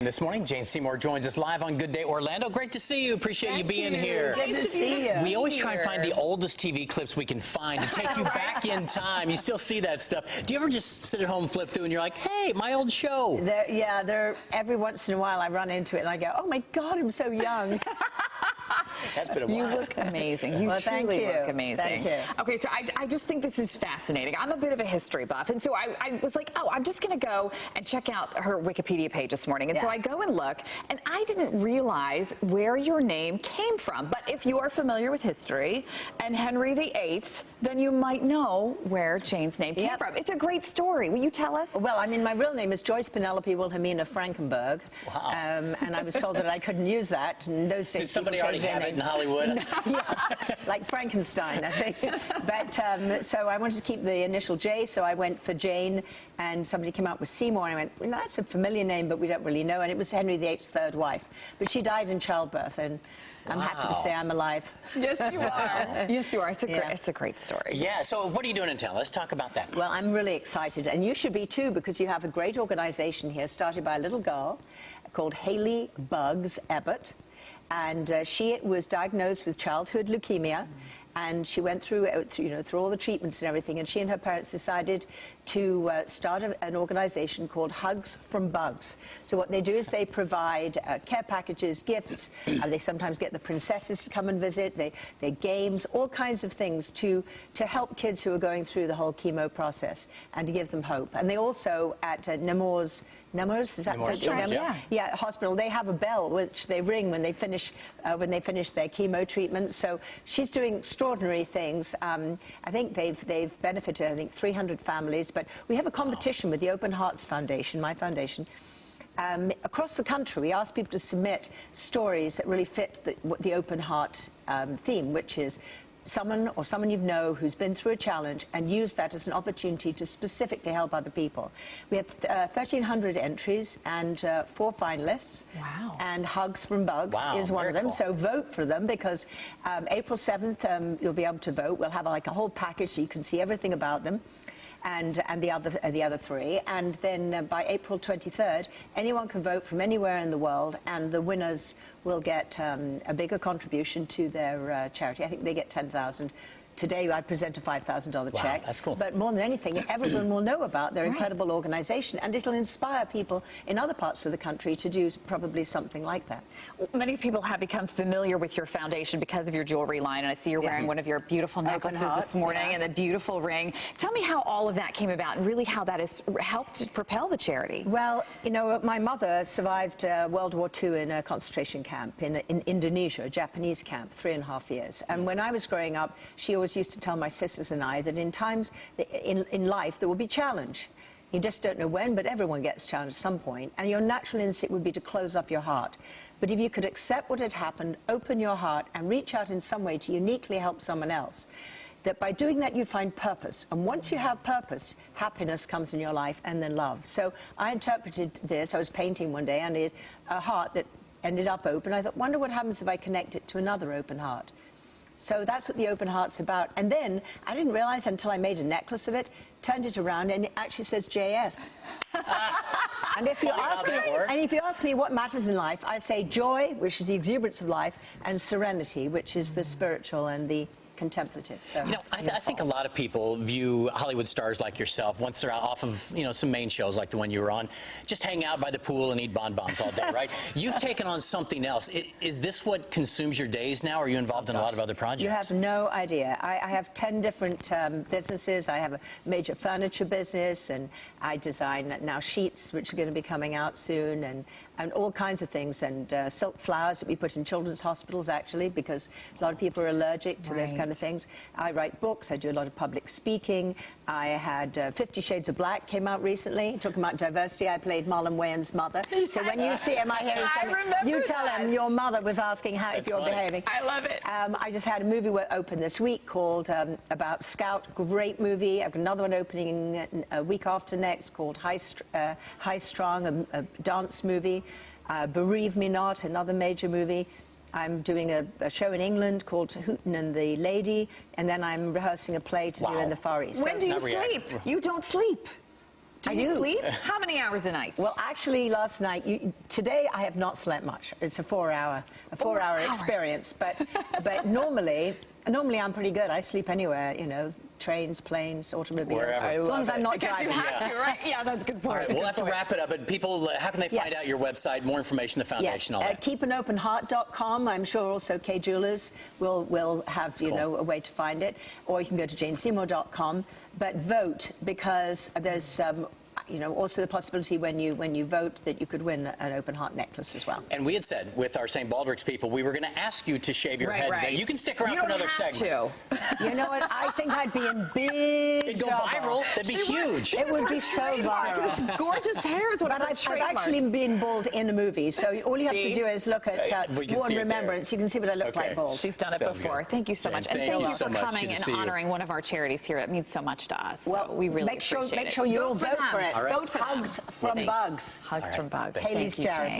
This morning, Jane Seymour joins us live on Good Day Orlando. Great to see you. Appreciate you being here. Good to see you. We always try and find the oldest TV clips we can find to take you back in time. You still see that stuff. Do you ever just sit at home, flip through, and you're like, hey, my old show? Every once in a while I run into it and I go, oh my God, I'm so young. That's been a while. You look amazing. You truly look amazing. Thank you. Okay, so I just think this is fascinating. I'm a bit of a history buff, and so I was like, oh, I'm just going to go and check out her Wikipedia page this morning. And so I go and look, and I didn't realize where your name came from. But if you are familiar with history and Henry VIII, then you might know where Jane's name came from. It's a great story. Will you tell us? Well, I mean, my real name is Joyce Penelope Wilhelmina Frankenberg. Wow. And I was told that I couldn't use that. In those days, did somebody already have it in Hollywood? Like Frankenstein, I think. But so I wanted to keep the initial J, so I went for Jane, and somebody came out with Seymour, and I went, well, that's a familiar name, but we don't really know. And it was Henry VIII's third wife. But she died in childbirth, and I'm happy to say I'm alive. Yes, you are. Yes, you are. It's a great story. Yeah, so what are you doing in town? Let's talk about that. Well, I'm really excited, and you should be too, because you have a great organization here started by a little girl called Haley Buggs Ebbett. And she was diagnosed with childhood leukemia, and she went through all the treatments and everything, and she and her parents decided to start an organization called Hugs from Bugs. So what they do is they provide care packages, gifts, they sometimes get the princesses to come and visit, they games, all kinds of things to help kids who are going through the whole chemo process and to give them hope. And they also, at Nemours, is that yeah, hospital, they have a bell which they ring when they finish their chemo treatments. So she's doing extraordinary things. I think they've benefited 300 families. But we have a competition with the Open Hearts Foundation, my foundation. Across the country, we ask people to submit stories that really fit the Open Heart theme, which is someone you know who's been through a challenge, and use that as an opportunity to specifically help other people. We had 1,300 entries and 4 finalists. Wow. And Hugs from Bugs is one of them. Cool. So vote for them, because April 7th you'll be able to vote. We'll have like a whole package so you can see everything about them. And the other 3, and then by April 23rd, anyone can vote from anywhere in the world, and the winners will get a bigger contribution to their charity. I think they get $10,000. Today, I present a $5,000 check. That's cool. But more than anything, everyone will know about their incredible organization, and it'll inspire people in other parts of the country to do probably something like that. Many people have become familiar with your foundation because of your jewelry line, and I see you're wearing one of your beautiful necklaces this morning and a beautiful ring. Tell me how all of that came about, and really how that has helped propel the charity. Well, you know, my mother survived World War II in a concentration camp in Indonesia, a Japanese camp, 3.5 years. And when I was growing up, she always used to tell my sisters and I that in times in life there will be challenge. You just don't know when, but everyone gets challenged at some point, and your natural instinct would be to close off your heart. But if you could accept what had happened, open your heart, and reach out in some way to uniquely help someone else, that by doing that you find purpose. And once you have purpose, happiness comes in your life, and then love. So I interpreted this. I was painting one day, and it a heart that ended up open. I thought, wonder what happens if I connect it to another open heart. So that's what the Open Heart's about. And then I didn't realize until I made a necklace of it, turned it around, and it actually says JS. And if you ask me what matters in life, I say joy, which is the exuberance of life, and serenity, which is the spiritual and the contemplative. So you know, I think a lot of people view Hollywood stars like yourself, once they're off of some main shows like the one you were on, just hang out by the pool and eat bonbons all day, right? You've taken on something else. Is this what consumes your days now, or are you involved in a lot of other projects? You have no idea. I have 10 different businesses. I have a major furniture business, and I design now sheets, which are going to be coming out soon, and all kinds of things, and silk flowers that we put in children's hospitals, actually, because a lot of people are allergic to those kind of things. I write books. I do a lot of public speaking. I had 50 Shades of Black came out recently, talking about diversity. I played Marlon Wayans' mother. So when you see him, I hear he's coming. You tell him your mother was asking if you're behaving. I love it. I just had a movie open this week called about Scout. Great movie. I've got another one opening a week after next called High Strung, a dance movie. Bereave Me Not, another major movie. I'm doing a show in England called Hooten and the Lady, and then I'm rehearsing a play to do in the Far East. When do you sleep? You don't sleep. Do you sleep? How many hours a night? Well, actually, last night, today I have not slept much. It's a 4-hour experience. But normally I'm pretty good. I sleep anywhere, you know, trains, planes, automobiles. Wherever. As long as I'm not Because driving. you have to, right? Yeah, that's a good point. All right, we'll have to wrap it up. But people, how can they find Yes. out your website, more information, the foundation, all that? Keepanopenheart.com. I'm sure also K Jewelers will have, you know, a way to find it. Or you can go to janeseymour.com. But vote, because there's you know, also the possibility when you vote that you could win an open heart necklace as well. And we had said with our St. Baldrick's people, we were going to ask you to shave your head today. You can stick around for another segment. You know what? I think I'd be in big It'd go trouble. viral. That'd be huge. It would be so viral. This gorgeous hair is what But I've actually been bald in a movie, so all you have to do is look at We can War see and it there. Remembrance. You can see what I look like bald. She's done it Sounds before. good. Thank you so Jane, much. And thank thank you you so for much. coming Good to and see you. honoring one of our charities here. It means so much to us. Well, So we really make sure appreciate it. you all vote them. for it. All right. Vote Hugs from Bugs. Hugs from Bugs. Haley's Thank you, charity. Jane.